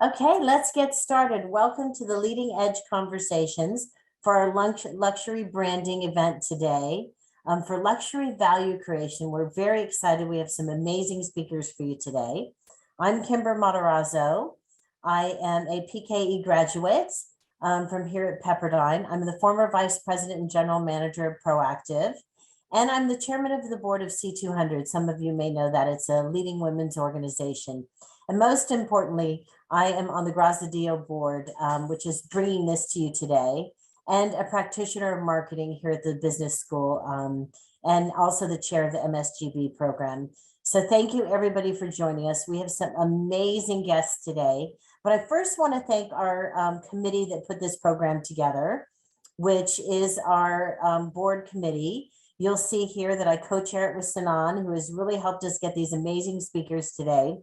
Okay, let's get started. Welcome to the Leading Edge Conversations for our luxury branding event today. For luxury value creation, we're very excited. We have some amazing speakers for you today. I'm Kimber Matarazzo. I am a PKE graduate from here at Pepperdine. I'm the former Vice President and General Manager of Proactive, and I'm the Chairman of the Board of C200. Some of you may know that it's a leading women's organization. And most importantly, I am on the Graziadio Board, which is bringing this to you today, and a practitioner of marketing here at the business school, and also the chair of the MSGB program. So thank you everybody for joining us. We have some amazing guests today, but I first want to thank our committee that put this program together, which is our board committee. You'll see here that I co-chair it with Sanan, who has really helped us get these amazing speakers today,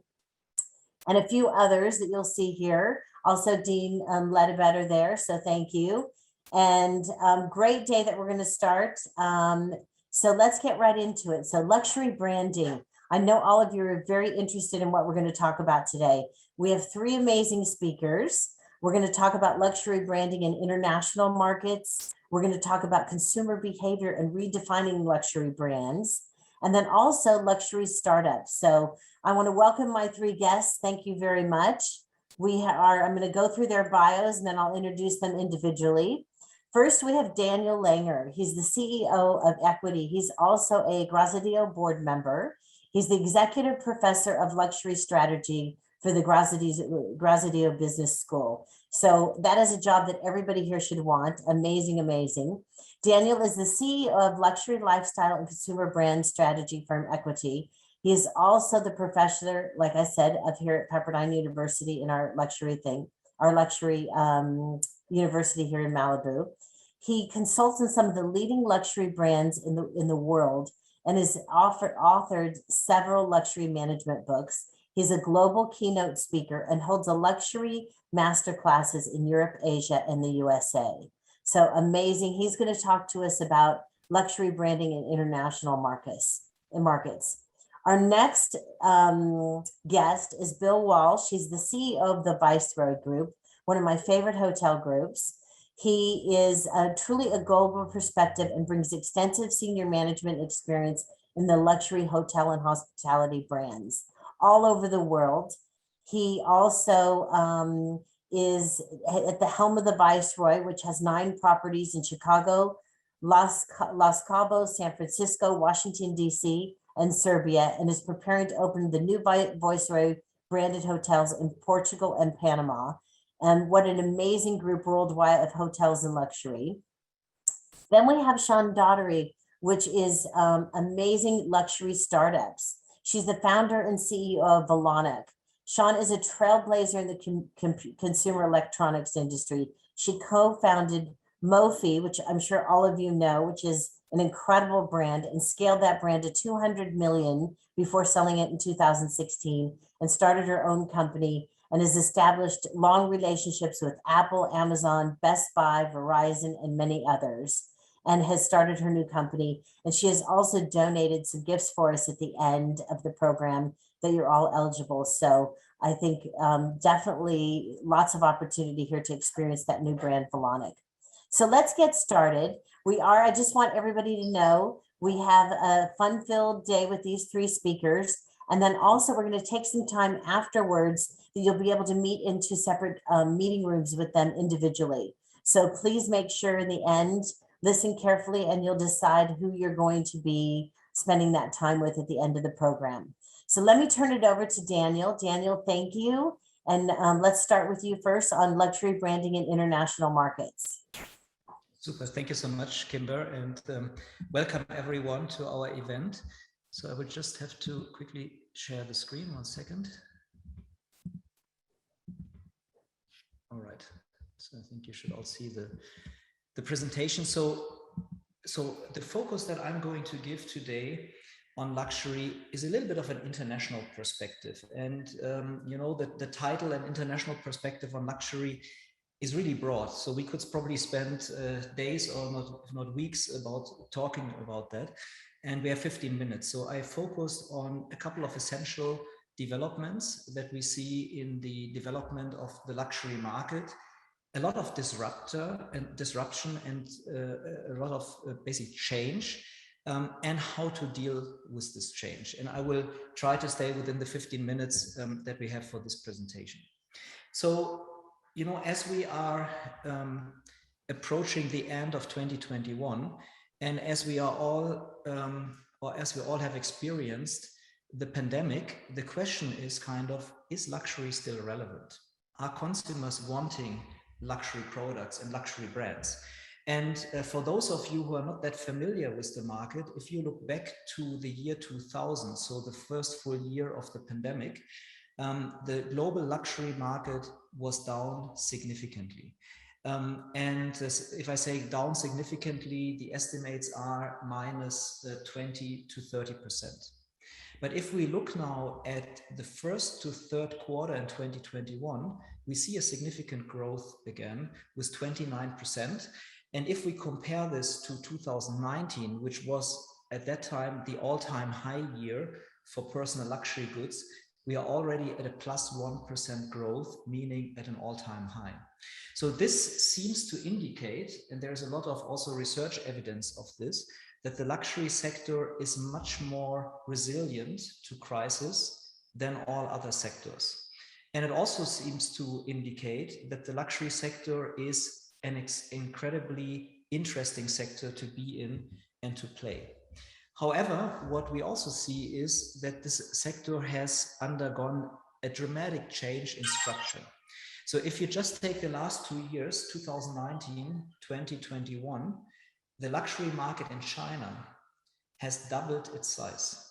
and a few others that you'll see here. Also Dean Ledbetter there, so thank you. And great day that we're going to start. So let's get right into it. So luxury branding. I know all of you are very interested in what we're going to talk about today. We have three amazing speakers. We're going to talk about luxury branding in international markets. We're going to talk about consumer behavior and redefining luxury brands, and then also luxury startups. So I want to welcome my three guests. Thank you very much. I'm going to go through their bios and then I'll introduce them individually. First, we have Daniel Langer. He's the CEO of Equity. He's also a Graziadio Board member. He's the executive professor of luxury strategy for the Graziadio Business School. So that is a job that everybody here should want. Amazing, amazing. Daniel is the CEO of luxury lifestyle and consumer brand strategy firm Equity. He is also the professor, like I said, of here at Pepperdine University in our luxury university here in Malibu. He consults in some of the leading luxury brands in the world and has authored several luxury management books. He's a global keynote speaker and holds a luxury master classes in Europe, Asia, and the USA. So amazing. He's going to talk to us about luxury branding in international markets. Our next guest is Bill Walsh. He's the CEO of the Viceroy Group, one of my favorite hotel groups. He is truly a global perspective and brings extensive senior management experience in the luxury hotel and hospitality brands all over the world. He also is at the helm of the Viceroy, which has 9 properties in Chicago, Los Cabos, San Francisco, Washington, D.C., and Serbia, and is preparing to open the new Viceroy branded hotels in Portugal and Panama. And what an amazing group worldwide of hotels and luxury. Then we have Sean Dottery, which is amazing luxury startups. She's the founder and CEO of Valentino. Sean is a trailblazer in the consumer electronics industry. She co-founded Mophie, which I'm sure all of you know, which is an incredible brand, and scaled that brand to 200 million before selling it in 2016, and started her own company and has established long relationships with Apple, Amazon, Best Buy, Verizon, and many others, and has started her new company. And she has also donated some gifts for us at the end of the program that you're all eligible. So I think definitely lots of opportunity here to experience that new brand, Valentino. So let's get started. I just want everybody to know we have a fun-filled day with these three speakers. And then also we're going to take some time afterwards that you'll be able to meet into separate meeting rooms with them individually. So please make sure in the end, listen carefully, and you'll decide who you're going to be spending that time with at the end of the program. So let me turn it over to Daniel. Daniel, thank you. And let's start with you first on luxury branding in international markets. Super, thank you so much, Kimber, and welcome everyone to our event. So I would just have to quickly share the screen, 1 second. All right, so I think you should all see the presentation. So the focus that I'm going to give today on luxury is a little bit of an international perspective. And you know that the title, An International Perspective on Luxury, is really broad. So we could probably spend days or if not weeks about talking about that. And we have 15 minutes. So I focused on a couple of essential developments that we see in the development of the luxury market, a lot of disruption and a lot of basic change, and how to deal with this change. And I will try to stay within the 15 minutes that we have for this presentation. So, you know, as we are approaching the end of 2021, and as we are all, or as we all have experienced the pandemic, the question is kind of, is luxury still relevant? Are consumers wanting luxury products and luxury brands? And for those of you who are not that familiar with the market, if you look back to the year 2000, so the first full year of the pandemic, the global luxury market was down significantly. And if I say down significantly, the estimates are minus 20 to 30%. But if we look now at the first to third quarter in 2021, we see a significant growth again with 29%. And if we compare this to 2019, which was at that time the all-time high year for personal luxury goods, we are already at a plus 1% growth, meaning at an all-time high. So this seems to indicate, and there's a lot of also research evidence of this, that the luxury sector is much more resilient to crisis than all other sectors. And it also seems to indicate that the luxury sector is an incredibly interesting sector to be in and to play. However, what we also see is that this sector has undergone a dramatic change in structure. So if you just take the last 2 years, 2019, 2021, the luxury market in China has doubled its size.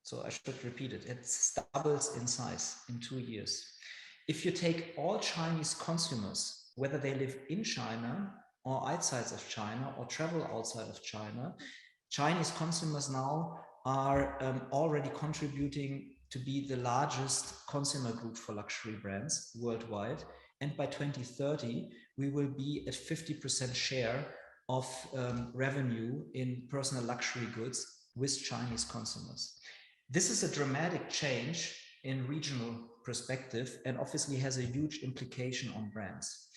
So I should repeat it, it's doubled in size in 2 years. If you take all Chinese consumers, whether they live in China or outside of China or travel outside of China, Chinese consumers now are already contributing to be the largest consumer group for luxury brands worldwide. And by 2030, we will be at 50% share of revenue in personal luxury goods with Chinese consumers. This is a dramatic change in regional perspective and obviously has a huge implication on brands.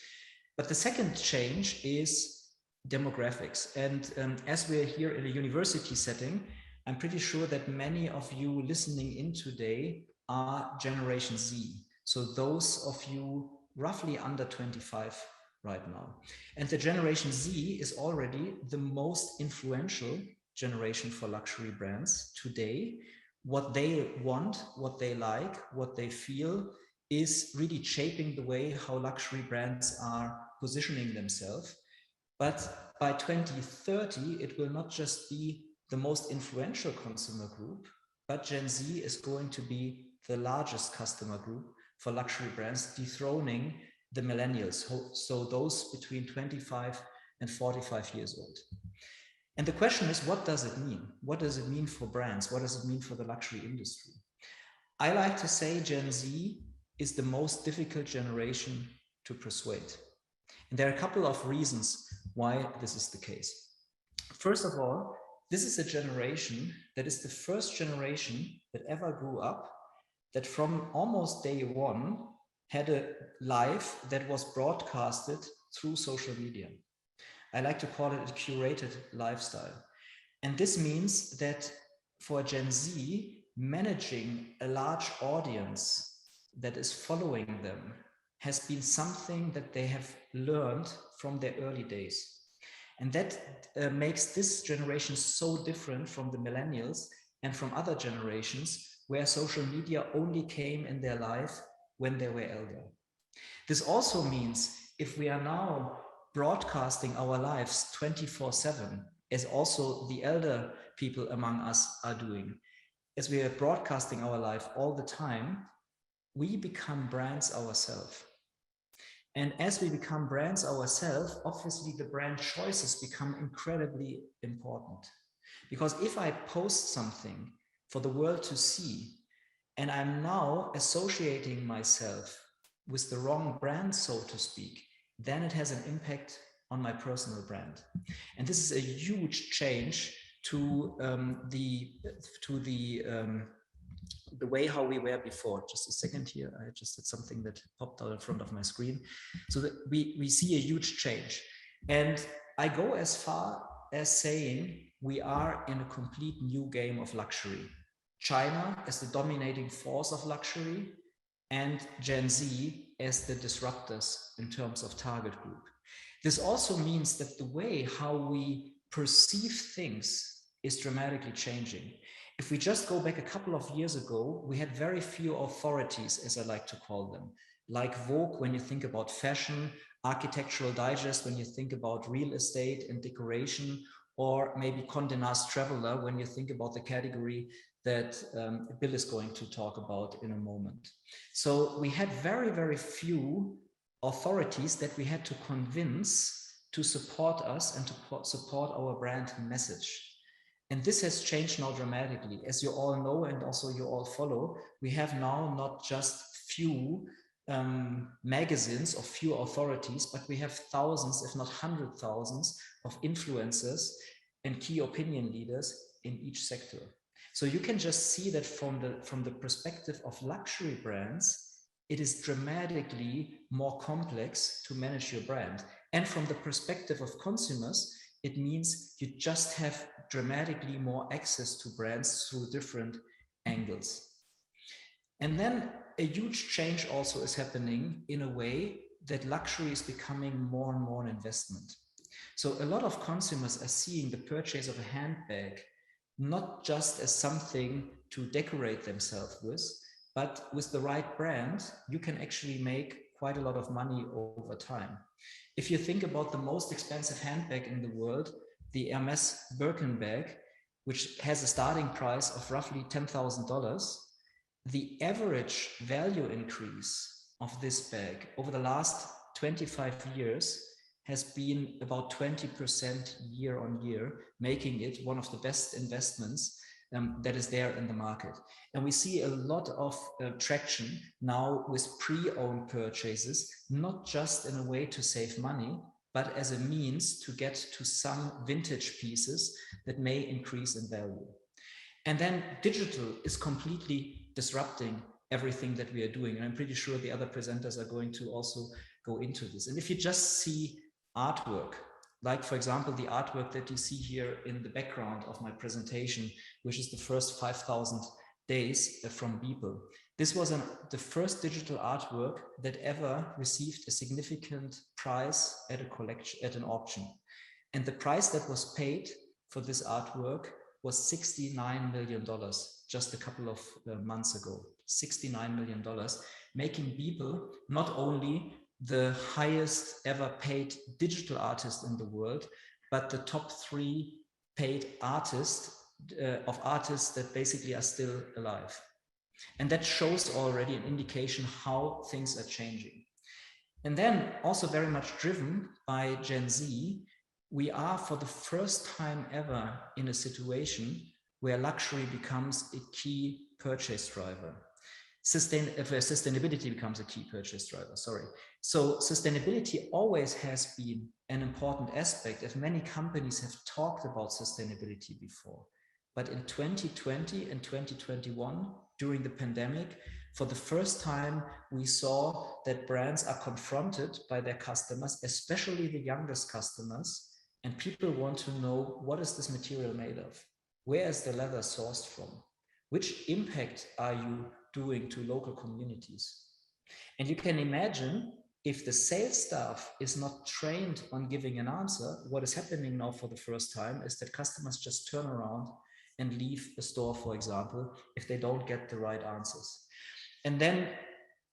But the second change is demographics. And as we're here in a university setting, I'm pretty sure that many of you listening in today are Generation Z. So those of you roughly under 25 right now. And the Generation Z is already the most influential generation for luxury brands today. What they want, what they like, what they feel is really shaping the way how luxury brands are positioning themselves. But by 2030, it will not just be the most influential consumer group, but Gen Z is going to be the largest customer group for luxury brands, dethroning the millennials, so those between 25 and 45 years old. And the question is, what does it mean? What does it mean for brands? What does it mean for the luxury industry? I like to say Gen Z is the most difficult generation to persuade. And there are a couple of reasons why this is the case. First of all, this is a generation that is the first generation that ever grew up that from almost day one had a life that was broadcasted through social media. I like to call it a curated lifestyle. And this means that for Gen Z, managing a large audience that is following them has been something that they have learned from their early days. And that makes this generation so different from the millennials and from other generations where social media only came in their life when they were elder. This also means if we are now broadcasting our lives 24/7, as also the elder people among us are doing, as we are broadcasting our life all the time, we become brands ourselves. And as we become brands ourselves, obviously the brand choices become incredibly important. Because if I post something for the world to see, and I'm now associating myself with the wrong brand, so to speak, then it has an impact on my personal brand. And this is a huge change to the the way how we were before. Just a second here, I just did something that popped out in front of my screen. So that we see a huge change. And I go as far as saying we are in a complete new game of luxury. China as the dominating force of luxury, and Gen Z as the disruptors in terms of target group. This also means that the way how we perceive things is dramatically changing. If we just go back a couple of years ago, we had very few authorities, as I like to call them, like Vogue when you think about fashion, Architectural Digest when you think about real estate and decoration, or maybe Condé Nast Traveler when you think about the category that Bill is going to talk about in a moment. So we had very, very few authorities that we had to convince to support us and to support our brand message. And this has changed now dramatically. As you all know, and also you all follow, we have now not just few magazines or few authorities, but we have thousands, if not 100,000s of influencers and key opinion leaders in each sector. So you can just see that from the perspective of luxury brands, it is dramatically more complex to manage your brand. And from the perspective of consumers, it means you just have dramatically more access to brands through different angles. And then a huge change also is happening in a way that luxury is becoming more and more an investment. So a lot of consumers are seeing the purchase of a handbag not just as something to decorate themselves with, but with the right brand, you can actually make quite a lot of money over time. If you think about the most expensive handbag in the world, the Hermes Birkin bag, which has a starting price of roughly $10,000, the average value increase of this bag over the last 25 years has been about 20% year on year, making it one of the best investments that is there in the market. And we see a lot of traction now with pre-owned purchases, not just in a way to save money, but as a means to get to some vintage pieces that may increase in value. And then digital is completely disrupting everything that we are doing. And I'm pretty sure the other presenters are going to also go into this. And if you just see artwork, like for example, the artwork that you see here in the background of my presentation, which is the first 5,000 days from Beeple. This was the first digital artwork that ever received a significant prize at a collection, at an auction. And the price that was paid for this artwork was $69 million just a couple of months ago. $69 million, making Beeple not only the highest ever paid digital artist in the world, but the top 3 paid artists of artists that basically are still alive. And that shows already an indication how things are changing. And then also very much driven by Gen Z, we are for the first time ever in a situation where luxury becomes a key purchase driver. Sustainability becomes a key purchase driver, sorry. So sustainability always has been an important aspect, as many companies have talked about sustainability before. But in 2020 and 2021, during the pandemic, for the first time, we saw that brands are confronted by their customers, especially the youngest customers, and people want to know, what is this material made of? Where is the leather sourced from? Which impact are you doing to local communities? And you can imagine, if the sales staff is not trained on giving an answer, what is happening now for the first time is that customers just turn around and leave the store, for example, if they don't get the right answers. And then,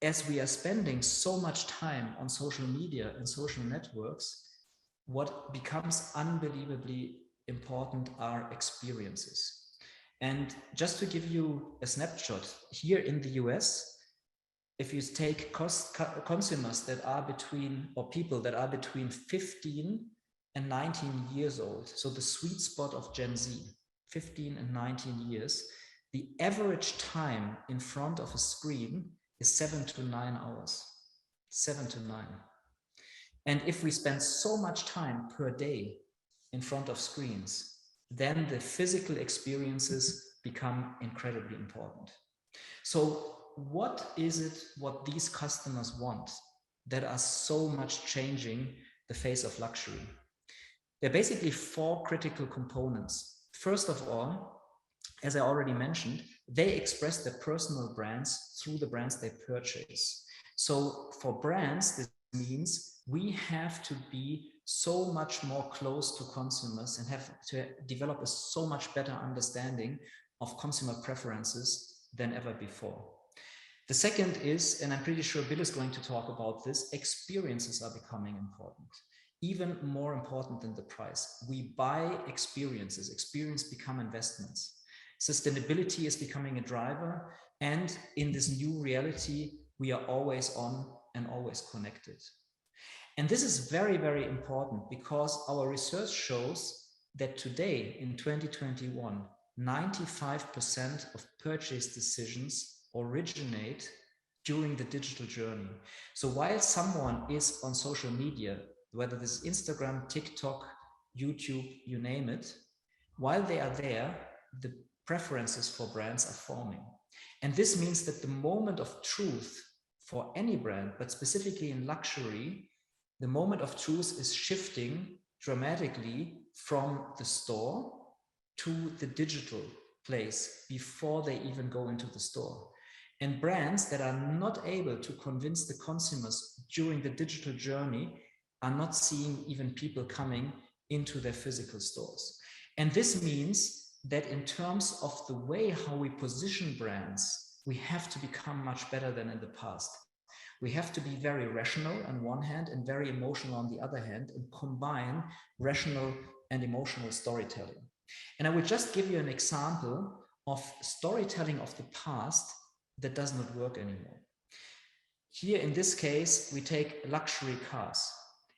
as we are spending so much time on social media and social networks, what becomes unbelievably important are experiences. And just to give you a snapshot, here in the US, if you take consumers that are between, or people that are between 15 and 19 years old, so the sweet spot of Gen Z, 15 and 19 years, the average time in front of a screen is 7 to 9 hours, 7 to 9. And if we spend so much time per day in front of screens, then the physical experiences become incredibly important. So what is it what these customers want that are so much changing the face of luxury? There are basically 4 critical components. First of all, as I already mentioned, they express their personal brands through the brands they purchase. So for brands, this means we have to be so much more close to consumers and have to develop a so much better understanding of consumer preferences than ever before. The second is, and I'm pretty sure Bill is going to talk about this, experiences are becoming important, even more important than the price. We buy experiences, experience become investments. Sustainability is becoming a driver, and in this new reality, we are always on and always connected. And this is very, very important because our research shows that today in 2021, 95% of purchase decisions originate during the digital journey. So while someone is on social media, whether this is Instagram, TikTok, YouTube, you name it, while they are there, the preferences for brands are forming. And this means that the moment of truth for any brand, but specifically in luxury, the moment of truth is shifting dramatically from the store to the digital place before they even go into the store. And brands that are not able to convince the consumers during the digital journey are not seeing even people coming into their physical stores. And this means that in terms of the way how we position brands, we have to become much better than in the past. We have to be very rational on one hand and very emotional on the other hand, and combine rational and emotional storytelling. And I will just give you an example of storytelling of the past that does not work anymore. Here in this case, we take luxury cars.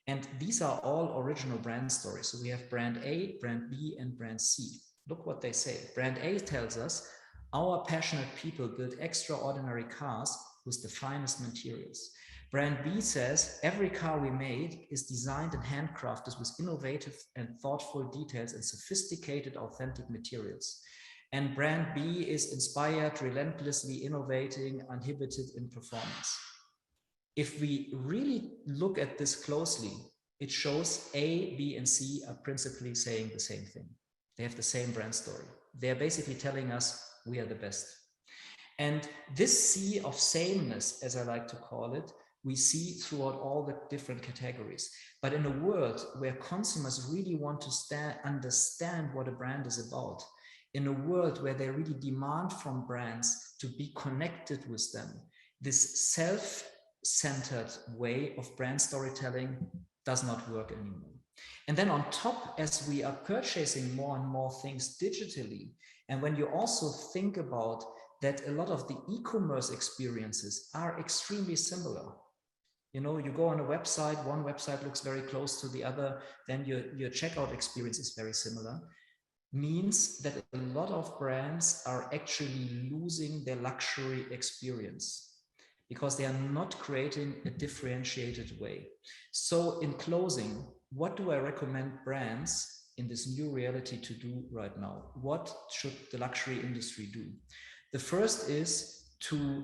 And these are all original brand stories. So we have brand A, brand B, and brand C. Look what they say. Brand A tells us, our passionate people build extraordinary cars with the finest materials. Brand B says, every car we made is designed and handcrafted with innovative and thoughtful details and sophisticated, authentic materials. And brand B is inspired, relentlessly innovating, uninhibited in performance. If we really look at this closely, it shows A, B, and C are principally saying the same thing. They have the same brand story. They're basically telling us we are the best. And this sea of sameness, as I like to call it, we see throughout all the different categories. But in a world where consumers really want to understand what a brand is about, in a world where they really demand from brands to be connected with them, this self-centered way of brand storytelling does not work anymore. And then on top, as we are purchasing more and more things digitally, and when you also think about that a lot of the e-commerce experiences are extremely similar. You know, you go on a website, one website looks very close to the other, then your checkout experience is very similar, means that a lot of brands are actually losing their luxury experience because they are not creating a differentiated way. So in closing, what do I recommend brands in this new reality to do right now? What should the luxury industry do? The first is to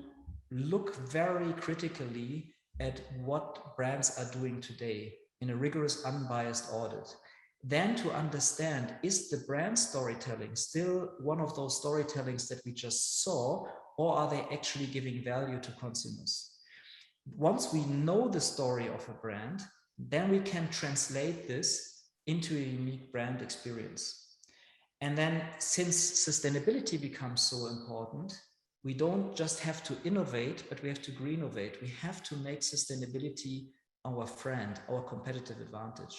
look very critically at what brands are doing today in a rigorous, unbiased audit. Then to understand, is the brand storytelling still one of those storytellings that we just saw, or are they actually giving value to consumers? Once we know the story of a brand, then we can translate this into a unique brand experience. And then since sustainability becomes so important, we don't just have to innovate, but we have to greenovate. We have to make sustainability our friend, our competitive advantage.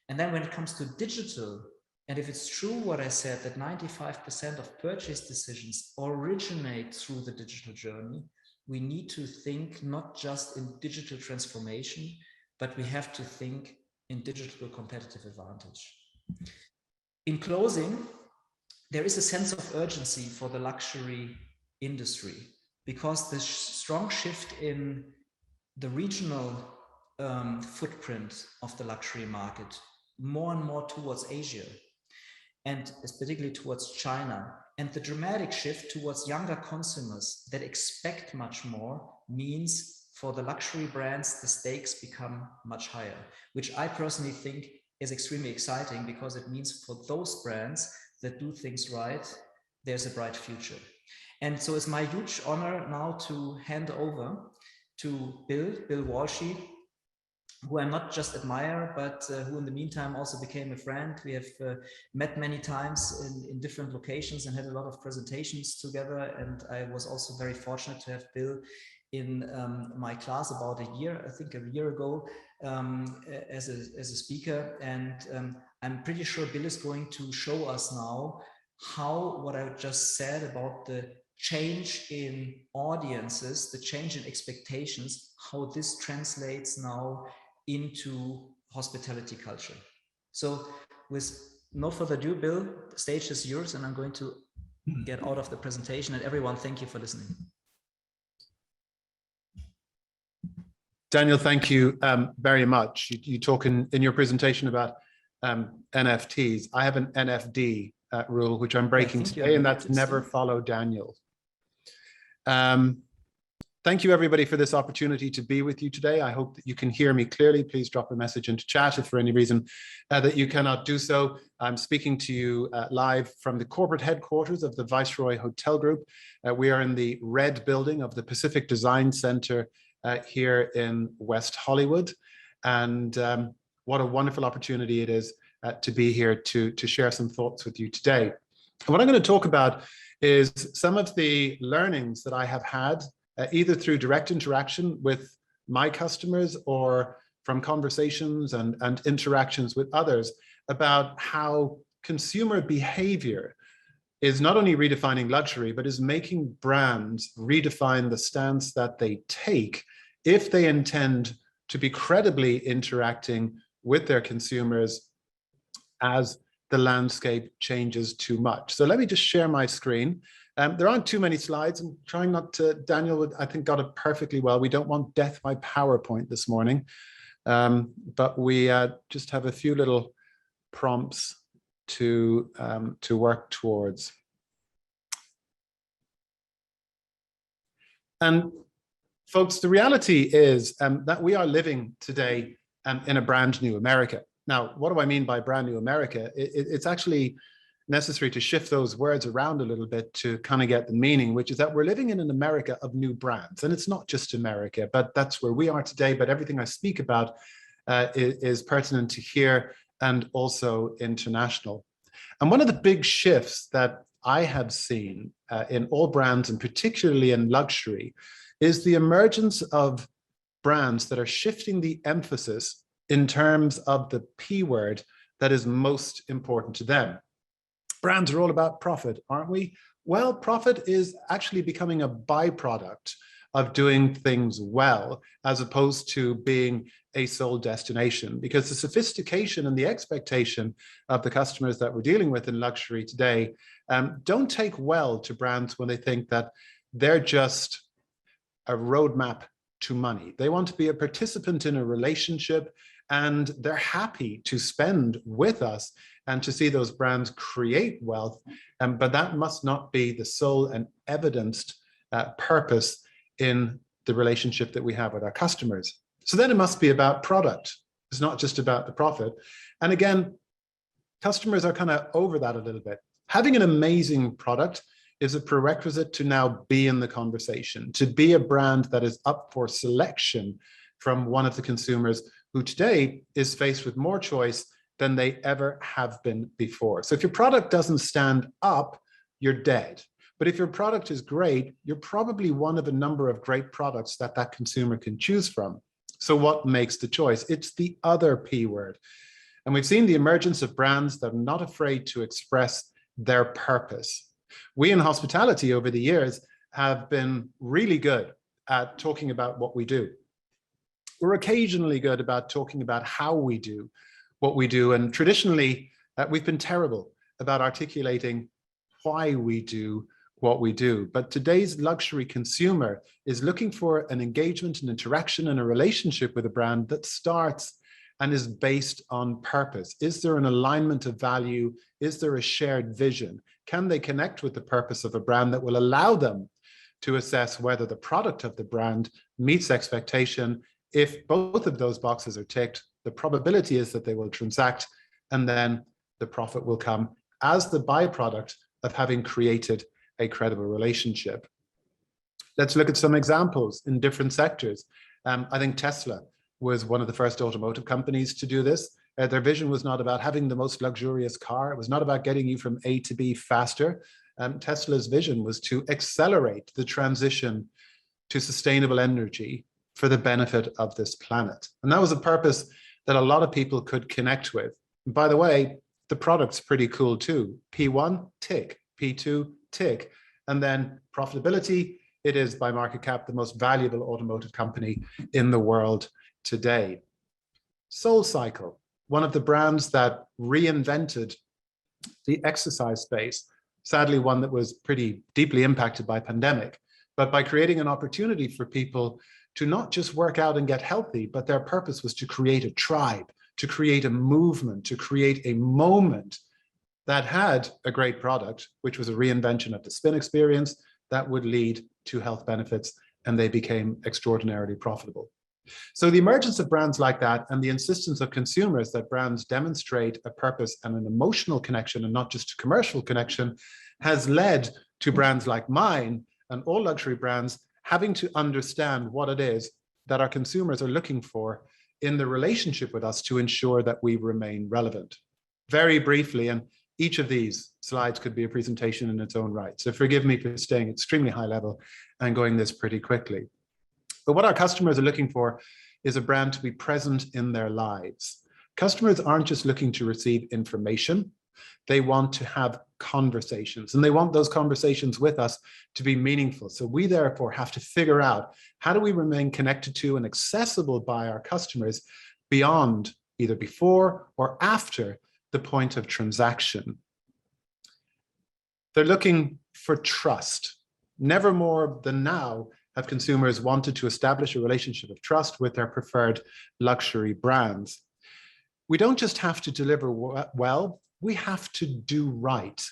And then when it comes to digital, and if it's true what I said, that 95% of purchase decisions originate through the digital journey, we need to think not just in digital transformation, but we have to think in digital competitive advantage. In closing, there is a sense of urgency for the luxury industry because the strong shift in the regional footprint of the luxury market, more and more towards Asia, and particularly towards China, And the dramatic shift towards younger consumers that expect much more means for the luxury brands, the stakes become much higher, which I personally think is extremely exciting because it means for those brands that do things right, there's a bright future. And so it's my huge honor now to hand over to Bill Walsh, who I not just admire, but who in the meantime also became a friend. We have met many times in different locations and had a lot of presentations together. And I was also very fortunate to have Bill in my class about a year ago, as a speaker. And I'm pretty sure Bill is going to show us now how what I just said about the change in audiences, the change in expectations, how this translates now into hospitality culture. So with no further ado, Bill, the stage is yours, and I'm going to get out of the presentation. And everyone, thank you for listening. Daniel, thank you very much. You talk in your presentation about NFTs. I have an NFD rule, which I'm breaking today, and that's never follow Daniel. Thank you, everybody, for this opportunity to be with you today. I hope that you can hear me clearly. Please drop a message into chat if for any reason that you cannot do so. I'm speaking to you live from the corporate headquarters of the Viceroy Hotel Group. We are in the red building of the Pacific Design Center here in West Hollywood. And what a wonderful opportunity it is to be here to share some thoughts with you today. And what I'm going to talk about is some of the learnings that I have had either through direct interaction with my customers or from conversations and interactions with others about how consumer behavior is not only redefining luxury, but is making brands redefine the stance that they take if they intend to be credibly interacting with their consumers as the landscape changes too much. So let me just share my screen. There aren't too many slides. I'm trying not to, Daniel, I think, got it perfectly well. We don't want death by PowerPoint this morning, but we just have a few little prompts to work towards. And folks, the reality is that we are living today in a brand new America. Now, what do I mean by brand new America? It's actually necessary to shift those words around a little bit to kind of get the meaning, which is that we're living in an America of new brands. And it's not just America, but that's where we are today. But everything I speak about is pertinent to here and also international. And one of the big shifts that I have seen in all brands, and particularly in luxury, is the emergence of brands that are shifting the emphasis in terms of the P word that is most important to them. Brands are all about profit, aren't we? Well, profit is actually becoming a byproduct of doing things well, as opposed to being a sole destination, because the sophistication and the expectation of the customers that we're dealing with in luxury today don't take well to brands when they think that they're just a roadmap to money. They want to be a participant in a relationship, and they're happy to spend with us and to see those brands create wealth. But that must not be the sole and evidenced purpose in the relationship that we have with our customers. So then it must be about product. It's not just about the profit. And again, customers are kind of over that a little bit. Having an amazing product is a prerequisite to now be in the conversation, to be a brand that is up for selection from one of the consumers who today is faced with more choice than they ever have been before. So if your product doesn't stand up, you're dead. But if your product is great, you're probably one of a number of great products that that consumer can choose from. So what makes the choice? It's the other P word. And we've seen the emergence of brands that are not afraid to express their purpose. We in hospitality over the years have been really good at talking about what we do. We're occasionally good about talking about how we do what we do. And traditionally, we've been terrible about articulating why we do what we do. But today's luxury consumer is looking for an engagement, an interaction, and a relationship with a brand that starts and is based on purpose? Is there an alignment of value? Is there a shared vision? Can they connect with the purpose of a brand that will allow them to assess whether the product of the brand meets expectation? If both of those boxes are ticked, the probability is that they will transact, and then the profit will come as the byproduct of having created a credible relationship. Let's look at some examples in different sectors. I think Tesla was one of the first automotive companies to do this. Their vision was not about having the most luxurious car. It was not about getting you from A to B faster. Tesla's vision was to accelerate the transition to sustainable energy for the benefit of this planet. And that was a purpose that a lot of people could connect with. And by the way, the product's pretty cool too. P1, tick. P2, tick. And then profitability, it is by market cap the most valuable automotive company in the world today. SoulCycle, one of the brands that reinvented the exercise space, sadly one that was pretty deeply impacted by pandemic, but by creating an opportunity for people to not just work out and get healthy, but their purpose was to create a tribe, to create a movement, to create a moment that had a great product, which was a reinvention of the spin experience that would lead to health benefits, and they became extraordinarily profitable. So the emergence of brands like that and the insistence of consumers that brands demonstrate a purpose and an emotional connection and not just a commercial connection has led to brands like mine and all luxury brands having to understand what it is that our consumers are looking for in the relationship with us to ensure that we remain relevant. Very briefly, and each of these slides could be a presentation in its own right, so forgive me for staying extremely high level and going this pretty quickly. But what our customers are looking for is a brand to be present in their lives. Customers aren't just looking to receive information, they want to have conversations, and they want those conversations with us to be meaningful. So we therefore have to figure out, how do we remain connected to and accessible by our customers beyond, either before or after the point of transaction? They're looking for trust. Never more than now have consumers wanted to establish a relationship of trust with their preferred luxury brands. We don't just have to deliver well, we have to do right.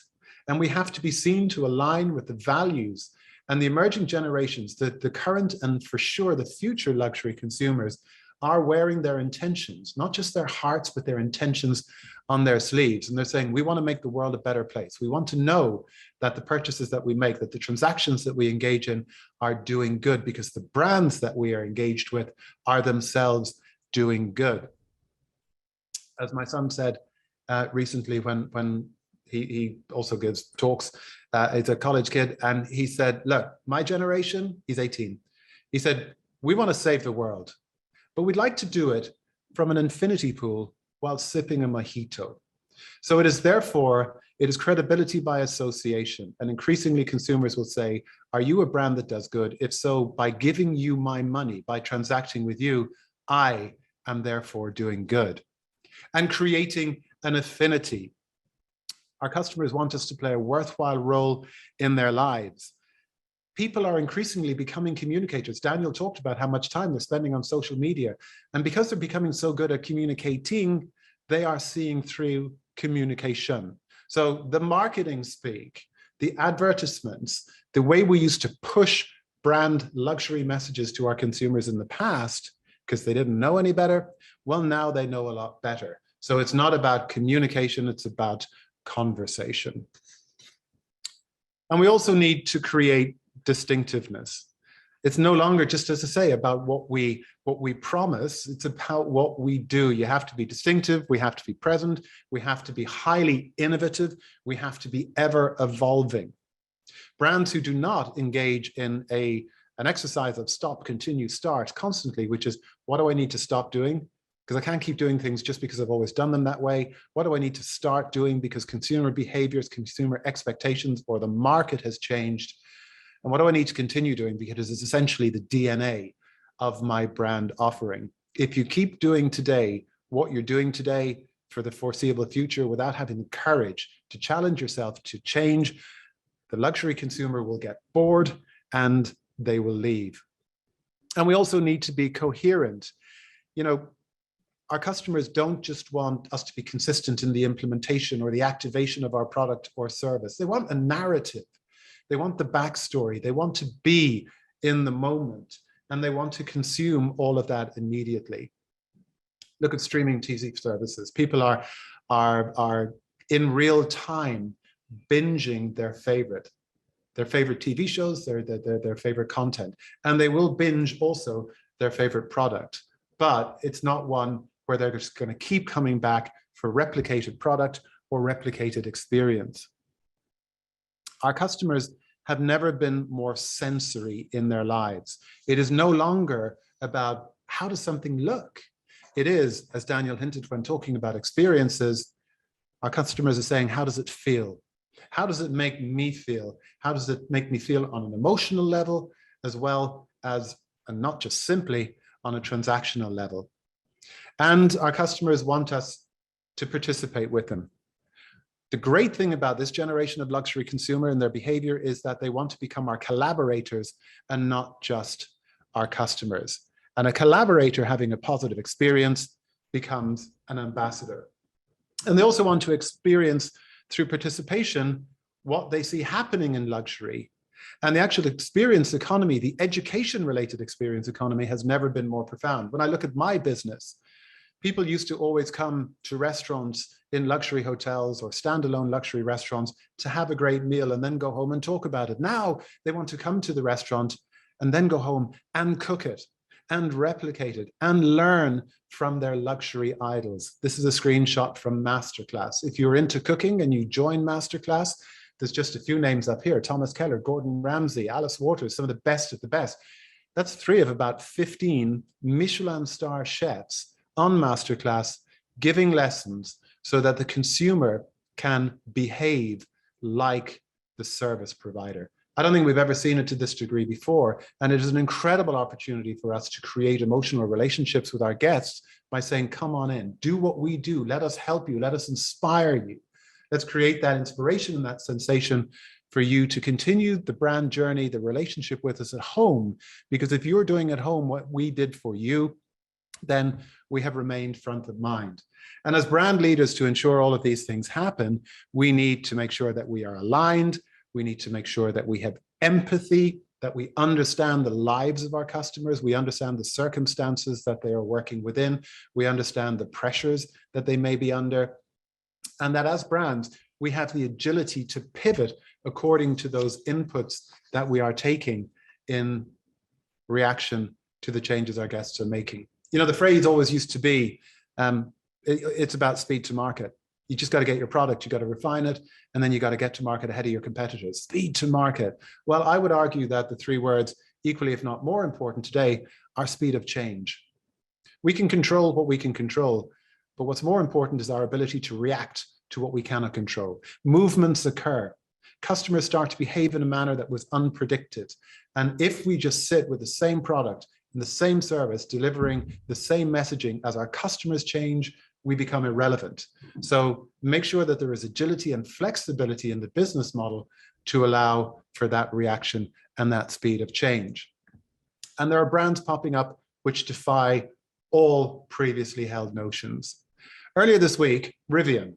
And we have to be seen to align with the values and the emerging generations, the current and for sure the future luxury consumers are wearing their intentions, not just their hearts, but their intentions on their sleeves. And they're saying, we want to make the world a better place. We want to know that the purchases that we make, that the transactions that we engage in are doing good, because the brands that we are engaged with are themselves doing good. As my son said recently, when he also gives talks, he's a college kid, and he said, look, my generation, he's 18. He said, we want to save the world, but we'd like to do it from an infinity pool while sipping a mojito. So it is therefore, it is credibility by association. And increasingly consumers will say, are you a brand that does good? If so, by giving you my money, by transacting with you, I am therefore doing good. And creating an affinity. Our customers want us to play a worthwhile role in their lives. People are increasingly becoming communicators. Daniel talked about how much time they're spending on social media. And because they're becoming so good at communicating, they are seeing through communication. So the marketing speak, the advertisements, the way we used to push brand luxury messages to our consumers in the past, because they didn't know any better, well, now they know a lot better. So it's not about communication, it's about conversation. And we also need to create distinctiveness. It's no longer just, as I say, about what we promise, it's about what we do. You have to be distinctive, we have to be present, we have to be highly innovative, we have to be ever evolving. Brands who do not engage in an exercise of stop, continue, start constantly, which is, what do I need to stop doing? Because I can't keep doing things just because I've always done them that way. What do I need to start doing because consumer behaviors, consumer expectations, or the market has changed? And what do I need to continue doing because it's essentially the DNA of my brand offering. If you keep doing today what you're doing today for the foreseeable future without having the courage to challenge yourself to change, the luxury consumer will get bored and they will leave. And we also need to be coherent. You know, our customers don't just want us to be consistent in the implementation or the activation of our product or service. They want a narrative. They want the backstory. They want to be in the moment, and they want to consume all of that immediately. Look at streaming TV services. People are in real time binging their favorite TV shows, their favorite content, and they will binge also their favorite product. But it's not one where they're just going to keep coming back for replicated product or replicated experience. Our customers have never been more sensory in their lives. It is no longer about how does something look. It is, as Daniel hinted when talking about experiences, our customers are saying, how does it feel? How does it make me feel? How does it make me feel on an emotional level, as well as, and not just simply, on a transactional level? And our customers want us to participate with them. The great thing about this generation of luxury consumer and their behavior is that they want to become our collaborators and not just our customers. And a collaborator having a positive experience becomes an ambassador. And they also want to experience through participation what they see happening in luxury. And the actual experience economy, the education-related experience economy, has never been more profound. When I look at my business, people used to always come to restaurants in luxury hotels or standalone luxury restaurants to have a great meal and then go home and talk about it. Now they want to come to the restaurant and then go home and cook it and replicate it and learn from their luxury idols. This is a screenshot from Masterclass. If you're into cooking and you join Masterclass, there's just a few names up here: Thomas Keller, Gordon Ramsay, Alice Waters, some of the best of the best. That's 3 of about 15 Michelin star chefs on Masterclass giving lessons so that the consumer can behave like the service provider. I don't think we've ever seen it to this degree before. And it is an incredible opportunity for us to create emotional relationships with our guests by saying, come on in, do what we do. Let us help you. Let us inspire you. Let's create that inspiration and that sensation for you to continue the brand journey, the relationship with us at home. Because if you're doing at home what we did for you, then we have remained front of mind. And as brand leaders, to ensure all of these things happen, we need to make sure that we are aligned. We need to make sure that we have empathy, that we understand the lives of our customers. We understand the circumstances that they are working within. We understand the pressures that they may be under. And that as brands, we have the agility to pivot according to those inputs that we are taking in reaction to the changes our guests are making. You know, the phrase always used to be, it's about speed to market. You just got to get your product, you got to refine it, and then you got to get to market ahead of your competitors. Speed to market. Well, I would argue that the 3 words, equally if not more important today, are speed of change. We can control what we can control, but what's more important is our ability to react to what we cannot control. Movements occur. Customers start to behave in a manner that was unpredicted. And if we just sit with the same product and the same service, delivering the same messaging as our customers change, we become irrelevant. So make sure that there is agility and flexibility in the business model to allow for that reaction and that speed of change. And there are brands popping up which defy all previously held notions. Earlier this week, Rivian,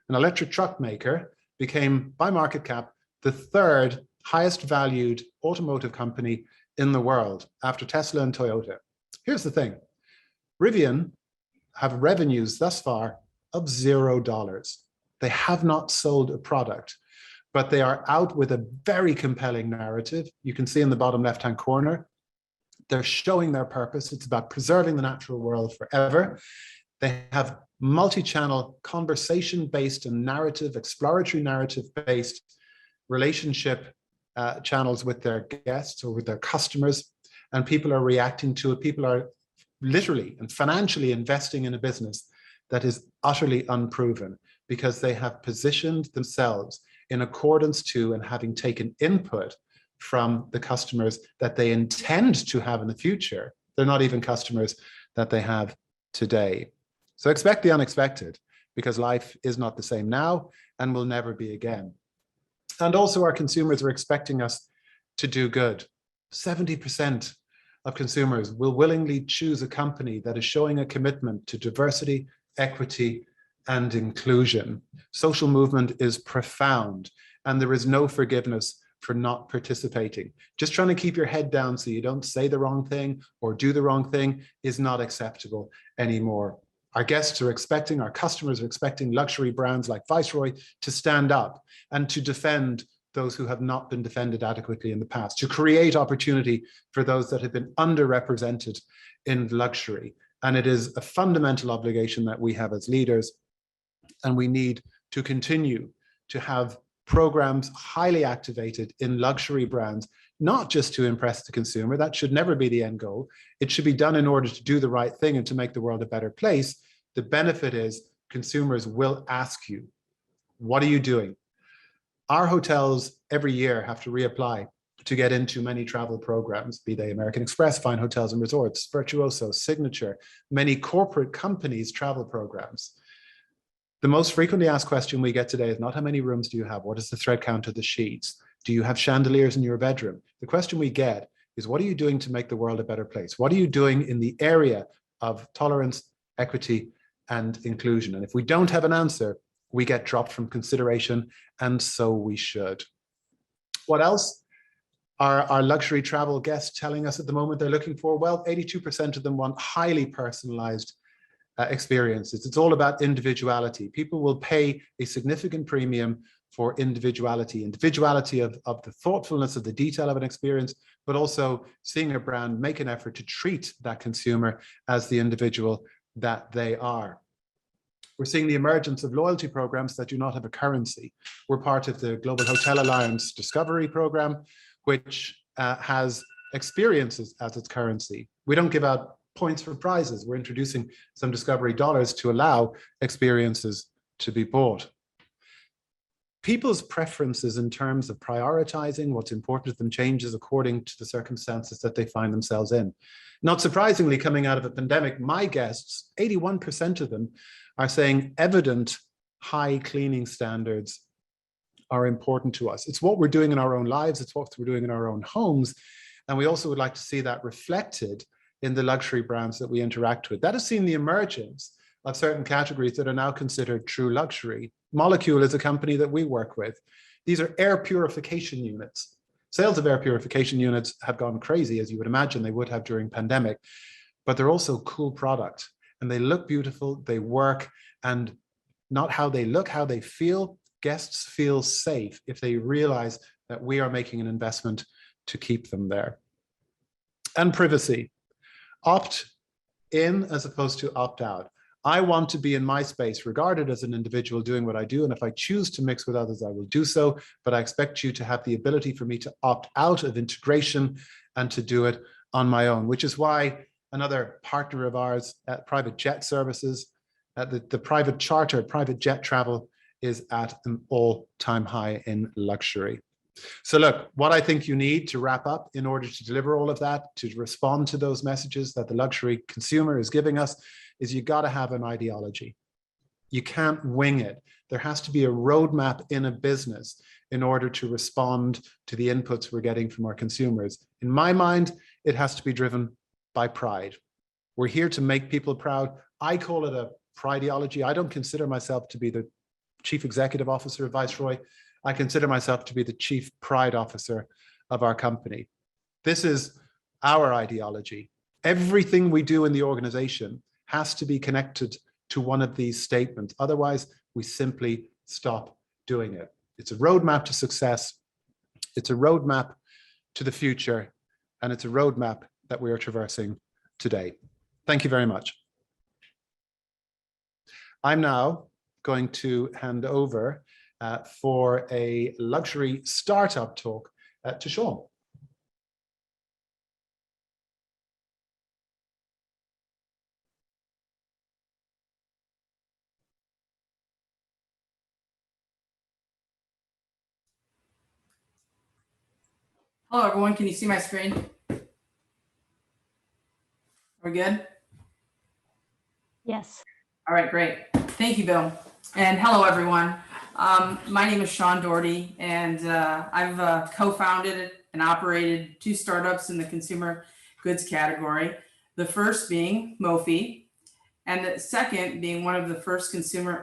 an electric truck maker, became, by market cap, the 3rd highest valued automotive company in the world after Tesla and Toyota. Here's the thing. Rivian have revenues thus far of $0. They have not sold a product, but they are out with a very compelling narrative. You can see in the bottom left-hand corner, they're showing their purpose. It's about preserving the natural world forever. They have multi-channel, conversation-based and narrative, exploratory narrative-based relationship channels with their guests or with their customers, and people are reacting to it. People are literally and financially investing in a business that is utterly unproven because they have positioned themselves in accordance to and having taken input from the customers that they intend to have in the future. They're not even customers that they have today. So expect the unexpected, because life is not the same now and will never be again. And also our consumers are expecting us to do good. 70% of consumers will willingly choose a company that is showing a commitment to diversity, equity, and inclusion. Social movement is profound, and there is no forgiveness for not participating. Just trying to keep your head down so you don't say the wrong thing or do the wrong thing is not acceptable anymore. Our guests are expecting, our customers are expecting luxury brands like Viceroy to stand up and to defend those who have not been defended adequately in the past, to create opportunity for those that have been underrepresented in luxury. And it is a fundamental obligation that we have as leaders, and we need to continue to have programs highly activated in luxury brands, not just to impress the consumer. That should never be the end goal. It should be done in order to do the right thing and to make the world a better place. The benefit is consumers will ask you, what are you doing? Our hotels every year have to reapply to get into many travel programs, be they American Express, Fine Hotels and Resorts, Virtuoso, Signature, many corporate companies' travel programs. The most frequently asked question we get today is not how many rooms do you have? What is the thread count of the sheets? Do you have chandeliers in your bedroom? The question we get is, what are you doing to make the world a better place? What are you doing in the area of tolerance, equity, and inclusion? And if we don't have an answer, we get dropped from consideration, and so we should. What else are our luxury travel guests telling us at the moment they're looking for? Well, 82% of them want highly personalized experiences. It's all about individuality. People will pay a significant premium for individuality of the thoughtfulness of the detail of an experience, but also seeing a brand make an effort to treat that consumer as the individual that they are. We're seeing the emergence of loyalty programs that do not have a currency. We're part of the Global Hotel Alliance Discovery program, which has experiences as its currency. We don't give out points for prizes. We're introducing some Discovery dollars to allow experiences to be bought. People's preferences in terms of prioritizing what's important to them changes according to the circumstances that they find themselves in. Not surprisingly, coming out of a pandemic, my guests, 81% of them, are saying evident high cleaning standards are important to us. It's what we're doing in our own lives. It's what we're doing in our own homes. And we also would like to see that reflected in the luxury brands that we interact with. That has seen the emergence of certain categories that are now considered true luxury. Molecule is a company that we work with. These are air purification units. Sales of air purification units have gone crazy, as you would imagine they would have during pandemic, but they're also cool product. And they look beautiful, they work, and not how they look, how they feel. Guests feel safe if they realize that we are making an investment to keep them there. And privacy. Opt in as opposed to opt out. I want to be in my space, regarded as an individual doing what I do. And if I choose to mix with others, I will do so. But I expect you to have the ability for me to opt out of integration and to do it on my own, which is why another partner of ours at Private Jet Services, the private charter, private jet travel is at an all-time high in luxury. So look, what I think you need to wrap up in order to deliver all of that, to respond to those messages that the luxury consumer is giving us, is you got to have an ideology. You can't wing it. There has to be a roadmap in a business in order to respond to the inputs we're getting from our consumers. In my mind, it has to be driven by pride. We're here to make people proud. I call it a prideology. I don't consider myself to be the chief executive officer of Viceroy. I consider myself to be the chief pride officer of our company. This is our ideology. Everything we do in the organization has to be connected to one of these statements. Otherwise, we simply stop doing it. It's a roadmap to success. It's a roadmap to the future. And it's a roadmap that we are traversing today. Thank you very much. I'm now going to hand over for a luxury startup talk to Sean. Hello, everyone. Can you see my screen? Are we good? Yes. All right, great. Thank you, Bill. And hello, everyone. My name is Sean Dougherty, and I've co-founded and operated 2 startups in the consumer goods category. The first being Mophie, and the second being one of the first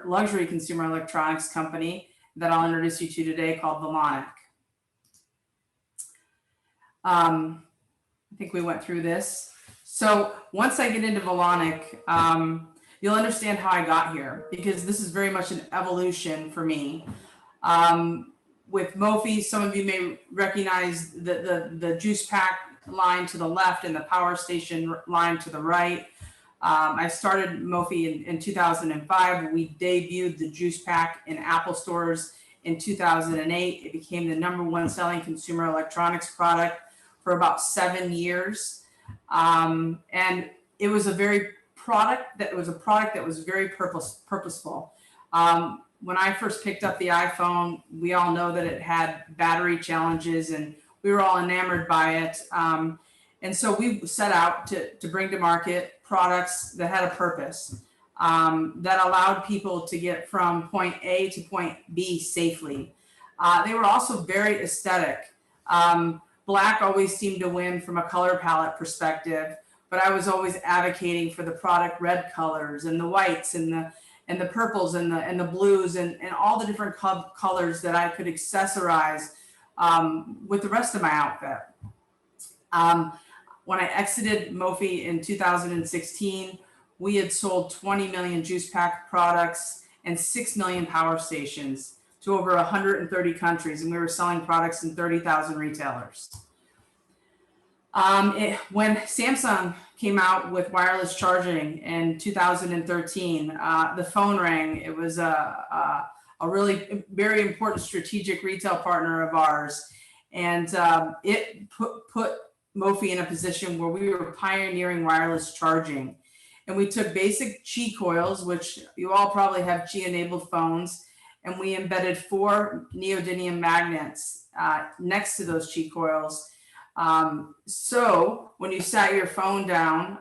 luxury consumer electronics company that I'll introduce you to today, called Valentino. I think we went through this. So once I get into Valentino, you'll understand how I got here, because this is very much an evolution for me. With Mophie, some of you may recognize the juice pack line to the left and the power station line to the right. I started Mophie in 2005. We debuted the juice pack in Apple stores in 2008. It became the #1 selling consumer electronics product for about 7 years. And it was a product that was very purposeful. When I first picked up the iPhone, we all know that it had battery challenges, and we were all enamored by it. And so we set out to bring to market products that had a purpose, that allowed people to get from point A to point B safely. They were also very aesthetic. Black always seemed to win from a color palette perspective, but I was always advocating for the product red colors and the whites and the purples and the blues and all the different colors that I could accessorize with the rest of my outfit. When I exited Mophie in 2016, we had sold 20 million juice pack products and 6 million power stations to over 130 countries, and we were selling products in 30,000 retailers. When Samsung came out with wireless charging in 2013, the phone rang. It was a really very important strategic retail partner of ours, and it put Mophie in a position where we were pioneering wireless charging. And we took basic Qi coils, which you all probably have Qi-enabled phones, and we embedded 4 neodymium magnets next to those Qi coils. So when you sat your phone down,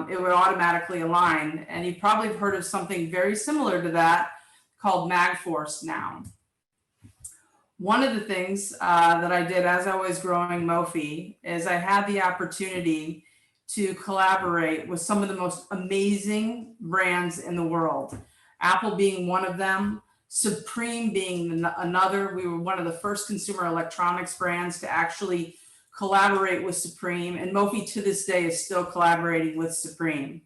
it would automatically align. And you've probably heard of something very similar to that called MagForce now. One of the things that I did as I was growing Mophie is I had the opportunity to collaborate with some of the most amazing brands in the world. Apple being one of them, Supreme being another. We were one of the first consumer electronics brands to actually collaborate with Supreme, and Mophie to this day is still collaborating with Supreme.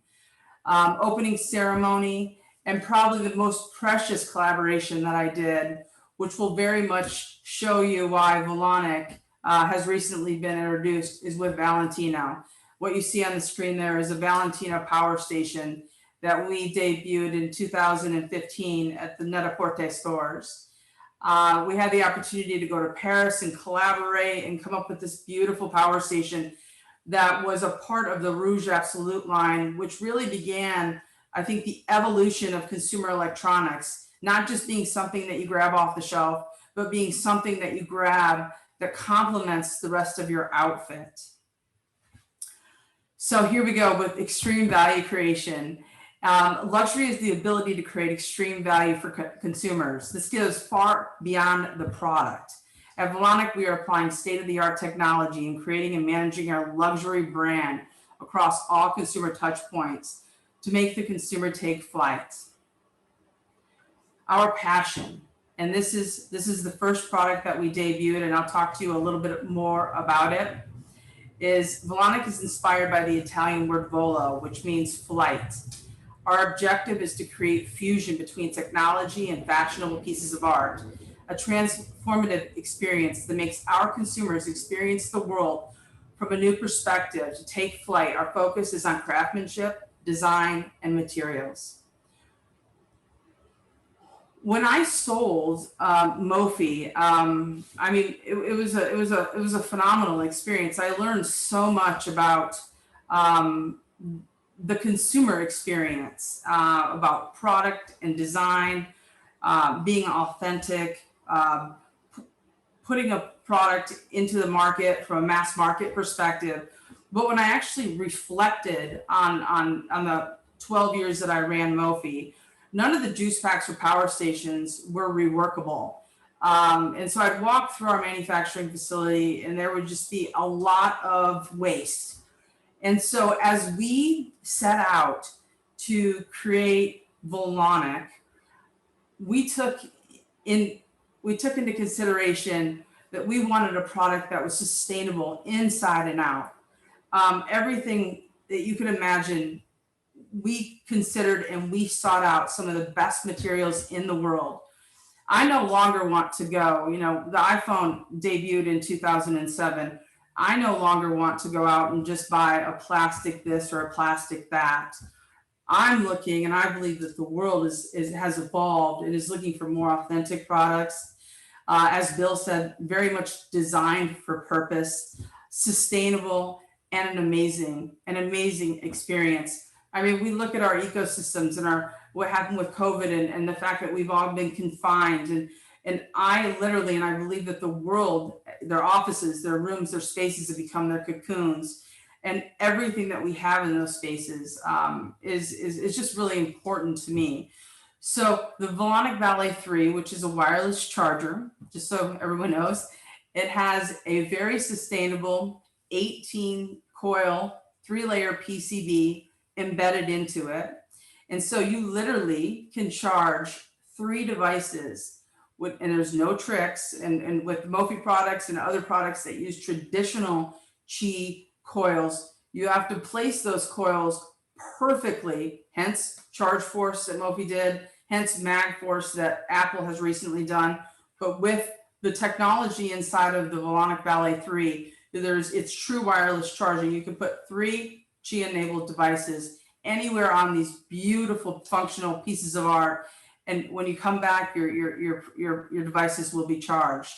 Opening ceremony, and probably the most precious collaboration that I did, which will very much show you why Valentino has recently been introduced, is with Valentino. What you see on the screen there is a Valentino power station that we debuted in 2015 at the Net-a-Porter stores. We had the opportunity to go to Paris and collaborate and come up with this beautiful power station that was a part of the Rouge Absolute line, which really began, I think, the evolution of consumer electronics, not just being something that you grab off the shelf, but being something that you grab that complements the rest of your outfit. So here we go with extreme value creation. Luxury is the ability to create extreme value for consumers. This goes far beyond the product. At Valentino, we are applying state-of-the-art technology and creating and managing our luxury brand across all consumer touch points to make the consumer take flight. Our passion, and this is the first product that we debuted, and I'll talk to you a little bit more about it, is Valentino is inspired by the Italian word volo, which means flight. Our objective is to create fusion between technology and fashionable pieces of art, a transformative experience that makes our consumers experience the world from a new perspective. To take flight, our focus is on craftsmanship, design, and materials. When I sold Mophie, I mean, it was a phenomenal experience. I learned so much about the consumer experience, about product and design, being authentic, putting a product into the market from a mass market perspective. But when I actually reflected on the 12 years that I ran Mophie, none of the juice packs or power stations were reworkable. And so I'd walk through our manufacturing facility and there would just be a lot of waste. And so as we set out to create Volonic, we took into consideration that we wanted a product that was sustainable inside and out. Everything that you could imagine, we considered and we sought out some of the best materials in the world. I no longer want to go, the iPhone debuted in 2007. I no longer want to go out and just buy a plastic this or a plastic that. I'm looking, and I believe that the world has evolved and is looking for more authentic products. As Bill said, very much designed for purpose, sustainable, and an amazing experience. I mean, we look at our ecosystems and what happened with COVID and the fact that we've all been confined. And I literally, and I believe that the world, their offices, their rooms, their spaces have become their cocoons. And everything that we have in those spaces is just really important to me. So the Volonic Valet 3, which is a wireless charger, just so everyone knows, it has a very sustainable 18 coil, 3-layer PCB embedded into it. And so you literally can charge 3 devices and there's no tricks. And with Mophie products and other products that use traditional Qi coils, you have to place those coils perfectly, hence Charge Force that Mophie did, hence Mag Force that Apple has recently done. But with the technology inside of the Volonic Valet 3, it's true wireless charging. You can put 3 Qi-enabled devices anywhere on these beautiful functional pieces of art, and when you come back, your devices will be charged.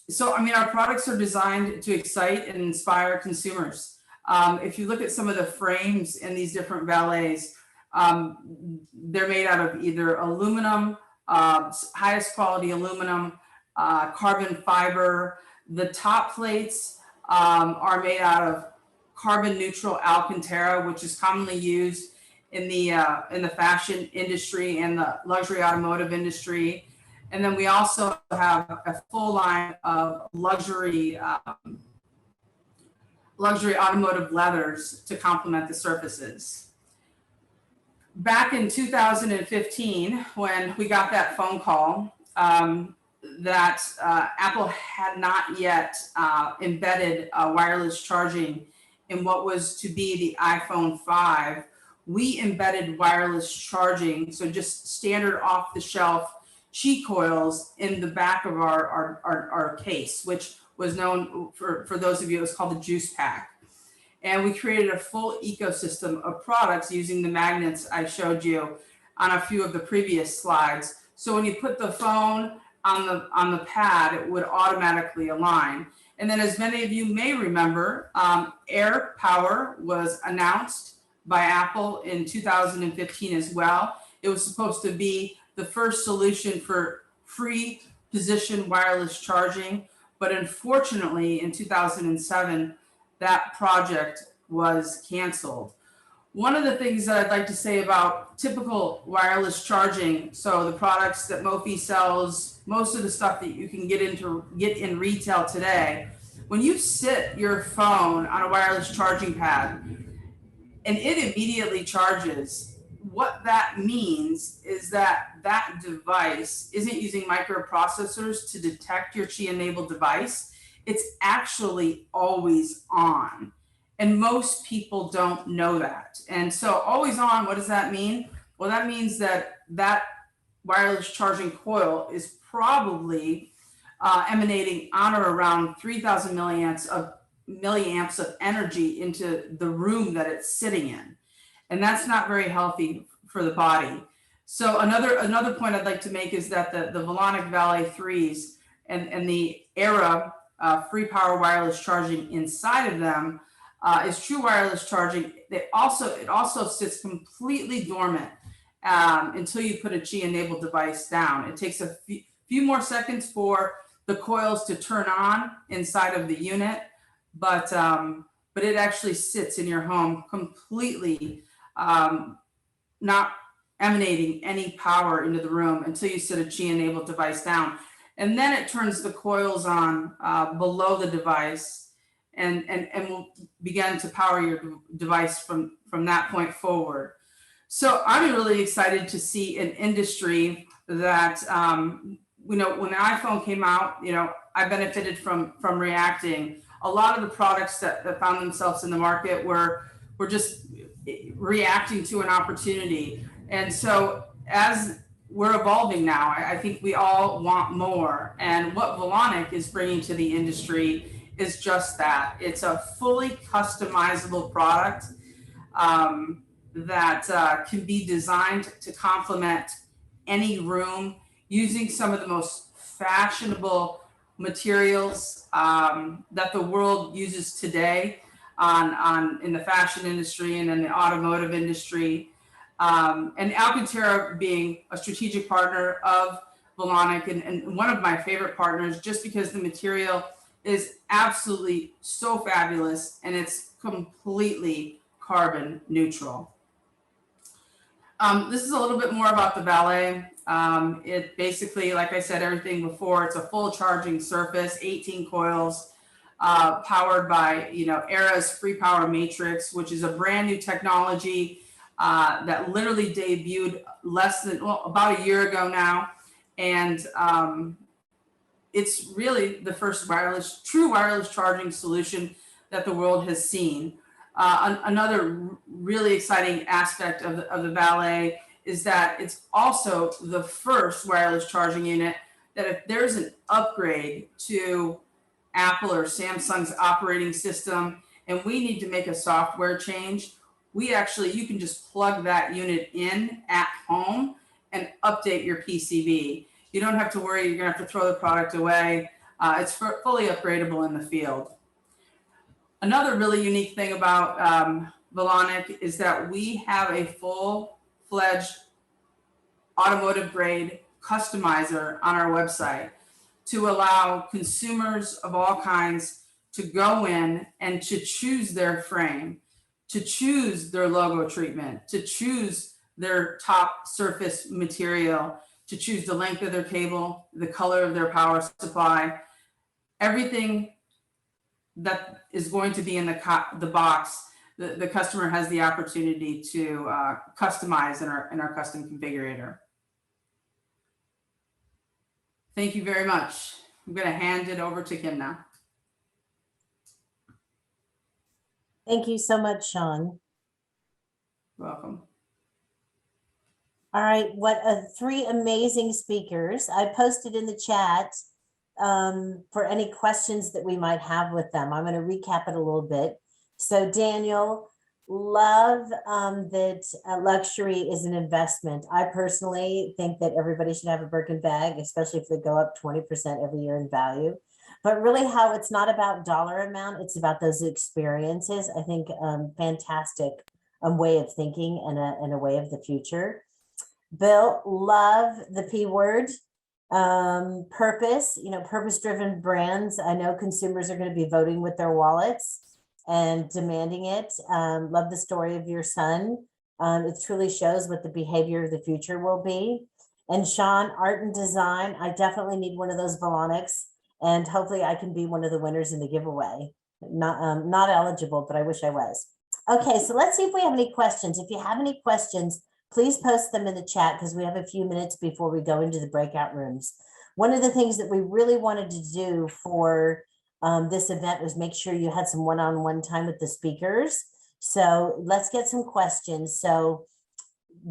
So, I mean, our products are designed to excite and inspire consumers. If you look at some of the frames in these different valets, they're made out of either aluminum, highest quality aluminum, carbon fiber. The top plates are made out of carbon neutral Alcantara, which is commonly used in the fashion industry and the luxury automotive industry. And then we also have a full line of luxury automotive leathers to complement the surfaces. Back in 2015, when we got that phone call that Apple had not yet embedded wireless charging in what was to be the iPhone 5, we embedded wireless charging, so just standard off-the-shelf Qi coils in the back of our case, which was known for those of you, it was called the Juice Pack. And we created a full ecosystem of products using the magnets I showed you on a few of the previous slides. So when you put the phone on the pad, it would automatically align. And then, as many of you may remember, Air Power was announced by Apple in 2015 as well. It was supposed to be the first solution for free position wireless charging, but unfortunately in 2007, that project was canceled. One of the things that I'd like to say about typical wireless charging, so the products that Mophie sells, most of the stuff that you can get in retail today, when you sit your phone on a wireless charging pad and it immediately charges, what that means is that that device isn't using microprocessors to detect your Qi-enabled device. It's actually always on. And most people don't know that. And so always on, what does that mean? Well, that means that that wireless charging coil is probably emanating on or around 3,000 milliamps of energy into the room that it's sitting in. And that's not very healthy for the body. So another point I'd like to make is that the Volonic Valet 3s and the Era free power wireless charging inside of them is true wireless charging. It also sits completely dormant until you put a Qi-enabled device down. It takes a few more seconds for the coils to turn on inside of the unit, but it actually sits in your home completely, not emanating any power into the room until you set a Qi-enabled device down. And then it turns the coils on below the device. and will begin to power your device from that point forward. So I'm really excited to see an industry that, when the iPhone came out, I benefited from reacting. A lot of the products that found themselves in the market were just reacting to an opportunity. And so as we're evolving now, I think we all want more. And what Valentino is bringing to the industry is just that. It's a fully customizable product that can be designed to complement any room using some of the most fashionable materials that the world uses today in the fashion industry and in the automotive industry. And Alcantara being a strategic partner of Valentino and one of my favorite partners, just because the material is absolutely so fabulous and it's completely carbon neutral. This is a little bit more about the Valet. It basically, like I said, everything before, it's a full charging surface, 18 coils, powered by, Era's Free Power Matrix, which is a brand new technology that literally debuted about a year ago now. And it's really the first true wireless charging solution that the world has seen. Another really exciting aspect of the Valet is that it's also the first wireless charging unit that if there's an upgrade to Apple or Samsung's operating system and we need to make a software change, you can just plug that unit in at home and update your PCB. You don't have to worry you're gonna have to throw the product away. It's fully upgradable in the field. Another really unique thing about Valentino is that we have a full-fledged automotive grade customizer on our website to allow consumers of all kinds to go in and to choose their frame, to choose their logo treatment, to choose their top surface material, to choose the length of their cable, the color of their power supply, everything that is going to be in the box. The customer has the opportunity to customize in our custom configurator. Thank you very much. I'm going to hand it over to Kim now. Thank you so much, Sean. You're welcome. All right, what three amazing speakers. I posted in the chat for any questions that we might have with them. I'm going to recap it a little bit. So Daniel, love that luxury is an investment. I personally think that everybody should have a Birkin bag, especially if they go up 20% every year in value. But really how it's not about dollar amount, it's about those experiences. I think fantastic way of thinking and a way of the future. Bill, love the P word. Purpose, purpose-driven brands. I know consumers are going to be voting with their wallets and demanding it. Love the story of your son. It truly shows what the behavior of the future will be. And Sean, art and design. I definitely need one of those Valentinos, and hopefully I can be one of the winners in the giveaway. Not eligible, but I wish I was. Okay, so let's see if we have any questions. If you have any questions, please post them in the chat because we have a few minutes before we go into the breakout rooms. One of the things that we really wanted to do for this event was make sure you had some one-on-one time with the speakers. So let's get some questions. So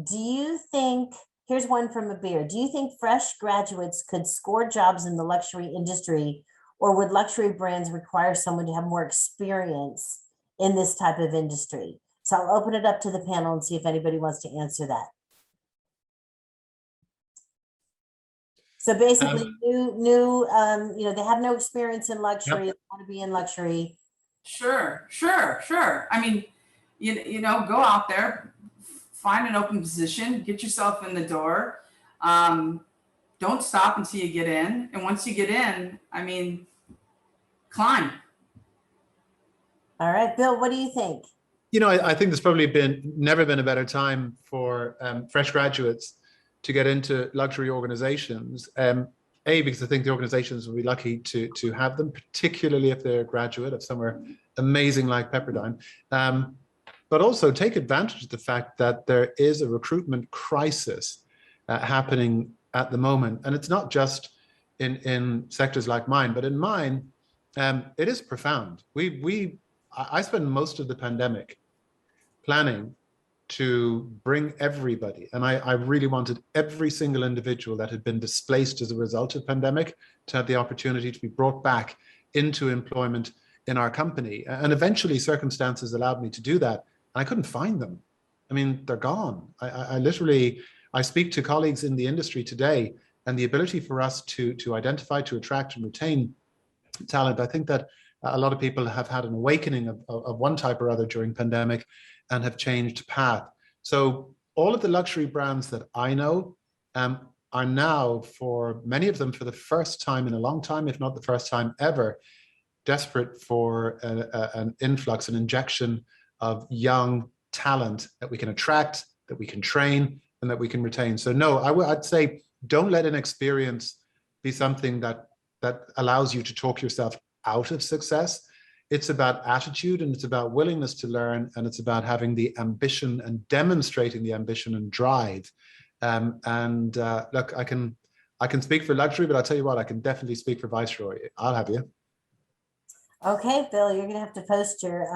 do you think, here's one from Abir, do you think fresh graduates could score jobs in the luxury industry, or would luxury brands require someone to have more experience in this type of industry? So I'll open it up to the panel and see if anybody wants to answer that. So basically, they have no experience in luxury. Yep. They want to be in luxury. Sure. I mean, go out there, find an open position, get yourself in the door. Don't stop until you get in. And once you get in, I mean, climb. All right, Bill, what do you think? I think there's probably never been a better time for fresh graduates to get into luxury organizations. Because I think the organizations will be lucky to have them, particularly if they're a graduate of somewhere amazing like Pepperdine. But also take advantage of the fact that there is a recruitment crisis happening at the moment. And it's not just in sectors like mine, but in mine, it is profound. I spent most of the pandemic planning to bring everybody, and I really wanted every single individual that had been displaced as a result of pandemic to have the opportunity to be brought back into employment in our company. And eventually circumstances allowed me to do that. And I couldn't find them. I mean, they're gone. I speak to colleagues in the industry today, and the ability for us to identify, to attract and retain talent, I think that a lot of people have had an awakening of one type or other during pandemic and have changed path. So all of the luxury brands that I know are now, for many of them, for the first time in a long time, if not the first time ever, desperate for an influx, an injection of young talent that we can attract, that we can train, and that we can retain. So no, I'd say don't let inexperience be something that allows you to talk yourself out of success. It's about attitude, and it's about willingness to learn, and it's about having the ambition and demonstrating the ambition and drive. Look, I can speak for luxury, but I'll tell you what, I can definitely speak for Viceroy. I'll have you. Okay, Bill, you're gonna have to post your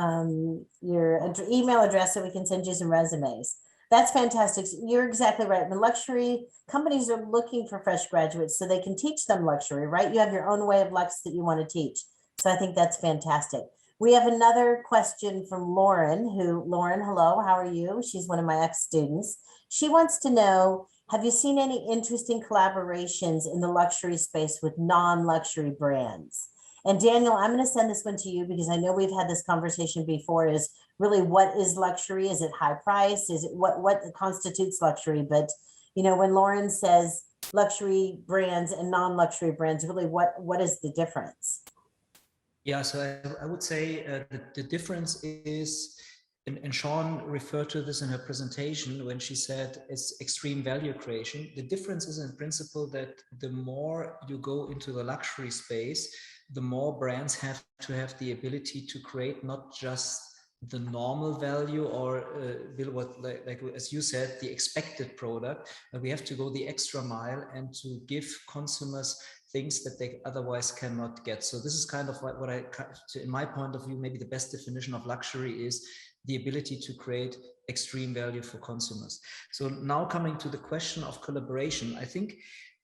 email address so we can send you some resumes. That's fantastic. You're exactly right. The luxury companies are looking for fresh graduates so they can teach them luxury, right? You have your own way of Lux that you want to teach. So I think that's fantastic. We have another question from Lauren, Lauren, hello, how are you? She's one of my ex-students. She wants to know, have you seen any interesting collaborations in the luxury space with non-luxury brands? And Daniel, I'm going to send this one to you because I know we've had this conversation before, is really what is luxury? Is it high price? Is it what constitutes luxury? But, you know, when Lauren says luxury brands and non-luxury brands, really what is the difference? Yeah, so I would say the difference is, and Sean referred to this in her presentation when she said it's extreme value creation. The difference is in principle that the more you go into the luxury space, the more brands have to have the ability to create not just the normal value or like as you said, the expected product, but we have to go the extra mile and to give consumers things that they otherwise cannot get. So this is kind of what in my point of view, maybe the best definition of luxury is the ability to create extreme value for consumers. So now coming to the question of collaboration, I think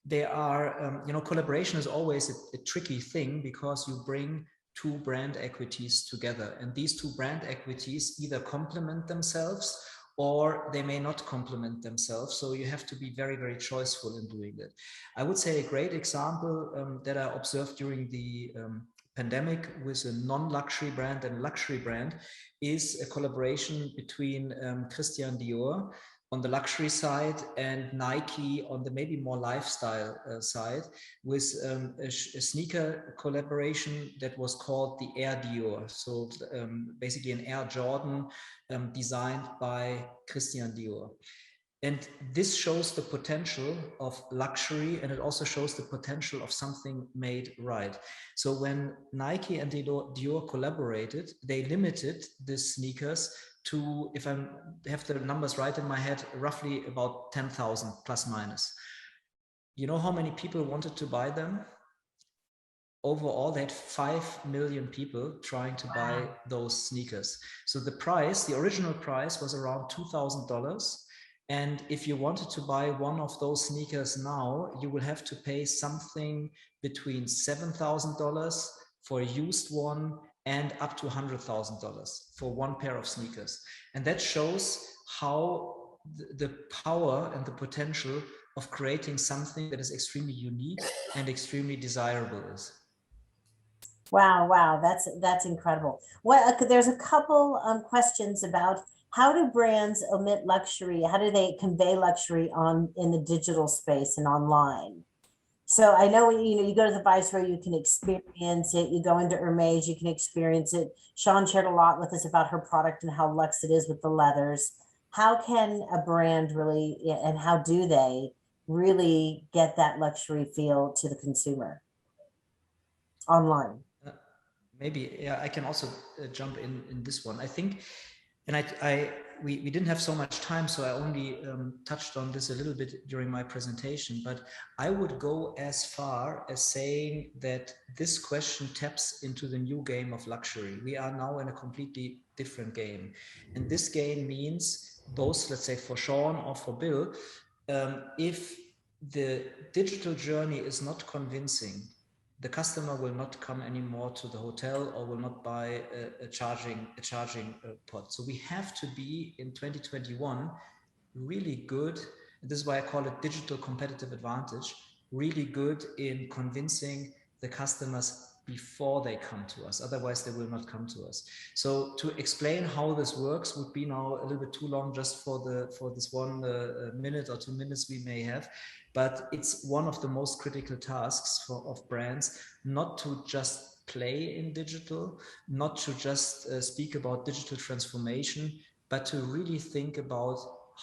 there are, collaboration is always a tricky thing because you bring two brand equities together, and these two brand equities either complement themselves or they may not complement themselves. So you have to be very, very choiceful in doing that. I would say a great example that I observed during the pandemic with a non-luxury brand and luxury brand is a collaboration between Christian Dior on the luxury side and Nike on the maybe more lifestyle side, with a sneaker collaboration that was called the Air Dior. So basically an Air Jordan designed by Christian Dior. And this shows the potential of luxury, and it also shows the potential of something made right. So when Nike and Dior collaborated, they limited the sneakers to, if I have the numbers right in my head, roughly about 10,000 plus minus. You know how many people wanted to buy them? Overall, they had 5 million people trying to buy those sneakers. So the original price was around $2,000. And if you wanted to buy one of those sneakers now, you will have to pay something between $7,000 for a used one and up to $100,000 for one pair of sneakers. And that shows how the power and the potential of creating something that is extremely unique and extremely desirable is. Wow, that's incredible. There's a couple questions about how do brands omit luxury? How do they convey luxury in the digital space and online? So I know, you go to the Viceroy, you can experience it. You go into Hermes, you can experience it. Sean shared a lot with us about her product and how luxe it is with the leathers. How can a brand really, and how do they really get that luxury feel to the consumer online? Maybe, yeah, I can also jump in this one. I think, and we didn't have so much time, so I only touched on this a little bit during my presentation, but I would go as far as saying that this question taps into the new game of luxury. We are now in a completely different game. And this game means both, let's say for Sean or for Bill, if the digital journey is not convincing, the customer will not come anymore to the hotel or will not buy a charging pod. So we have to be in 2021 really good. This is why I call it digital competitive advantage, really good in convincing the customers before they come to us. Otherwise, they will not come to us. So to explain how this works would be now a little bit too long just for this 1 minute or 2 minutes we may have. But it's one of the most critical tasks of brands, not to just play in digital, not to just speak about digital transformation, but to really think about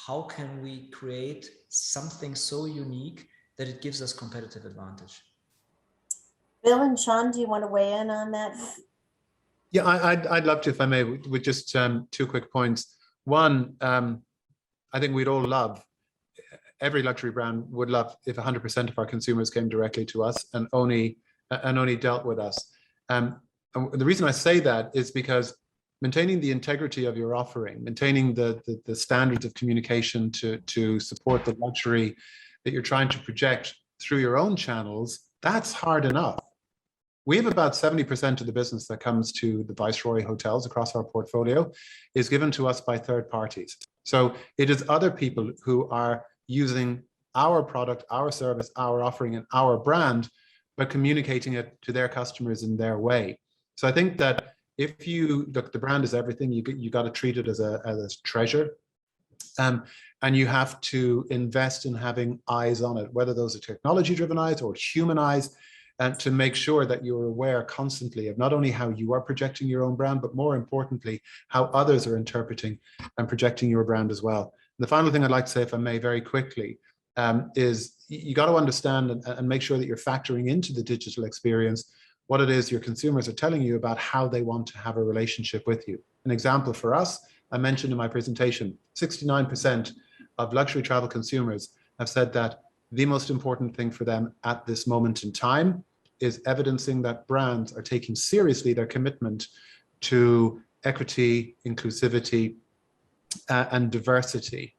how can we create something so unique that it gives us competitive advantage. Bill and Sean, do you want to weigh in on that? Yeah, I'd love to, if I may, with just 2 quick points. One, I think we'd all love, every luxury brand would love if 100% of our consumers came directly to us and only dealt with us. And the reason I say that is because maintaining the integrity of your offering, maintaining the standards of communication to support the luxury that you're trying to project through your own channels, that's hard enough. We have about 70% of the business that comes to the Viceroy hotels across our portfolio is given to us by third parties. So it is other people who are using our product, our service, our offering, and our brand, but communicating it to their customers in their way. So I think that if you look, the brand is everything. You got to treat it as a treasure, and you have to invest in having eyes on it, whether those are technology-driven eyes or human eyes, and to make sure that you're aware constantly of not only how you are projecting your own brand, but more importantly, how others are interpreting and projecting your brand as well. The final thing I'd like to say, if I may, very quickly, is you got to understand and make sure that you're factoring into the digital experience what it is your consumers are telling you about how they want to have a relationship with you. An example for us, I mentioned in my presentation, 69% of luxury travel consumers have said that the most important thing for them at this moment in time is evidencing that brands are taking seriously their commitment to equity, inclusivity, and diversity.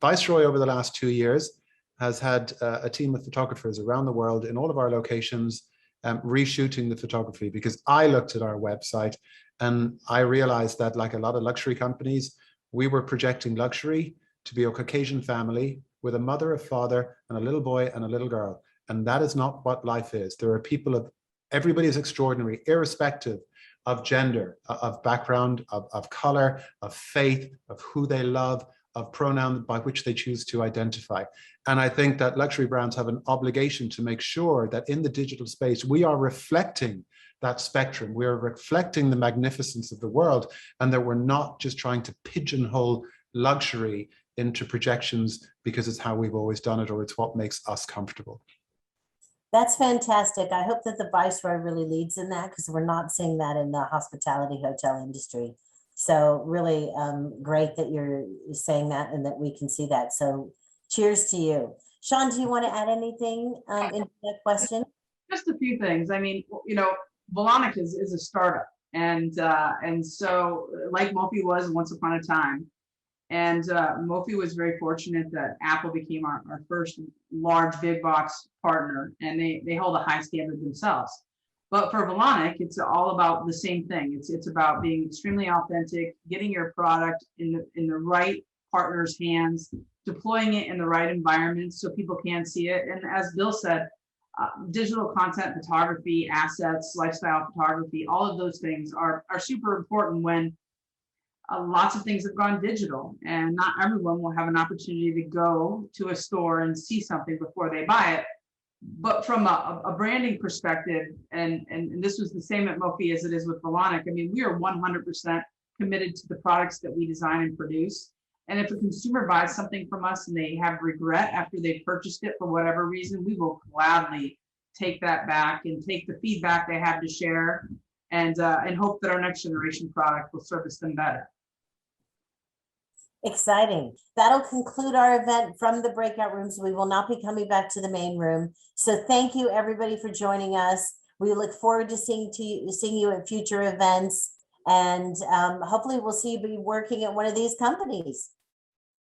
Viceroy, over the last 2 years, has had a team of photographers around the world in all of our locations reshooting the photography, because I looked at our website and I realized that, like a lot of luxury companies, we were projecting luxury to be a Caucasian family with a mother, a father, and a little boy and a little girl. And that is not what life is. There are people of, everybody is extraordinary, irrespective of gender, of background, of color, of faith, of who they love, of pronoun by which they choose to identify. And I think that luxury brands have an obligation to make sure that in the digital space, we are reflecting that spectrum. We are reflecting the magnificence of the world, and that we're not just trying to pigeonhole luxury into projections because it's how we've always done it, or it's what makes us comfortable. That's fantastic. I hope that the Viceroy really leads in that, because we're not seeing that in the hospitality hotel industry. So really great that you're saying that and that we can see that. So cheers to you. Sean, do you want to add anything into that question? Just a few things. I mean, you know, Valentino is a startup. And so like Mophie was once upon a time. And Mophie was very fortunate that Apple became our first large big box partner, and they hold a high standard themselves. But for Valentino, it's all about the same thing. It's about being extremely authentic, getting your product in the right partner's hands, deploying it in the right environment so people can see it. And as Bill said, digital content, photography, assets, lifestyle photography, all of those things are super important when lots of things have gone digital, and not everyone will have an opportunity to go to a store and see something before they buy it. But from a branding perspective, and this was the same at Mophie as it is with Valentino, I mean, we are 100% committed to the products that we design and produce. And if a consumer buys something from us and they have regret after they purchased it for whatever reason, we will gladly take that back and take the feedback they have to share, and hope that our next generation product will service them better. Exciting. That'll conclude our event from the breakout rooms. We will not be coming back to the main room. So thank you everybody for joining us. We look forward to seeing you at future events, and hopefully we'll see you be working at one of these companies.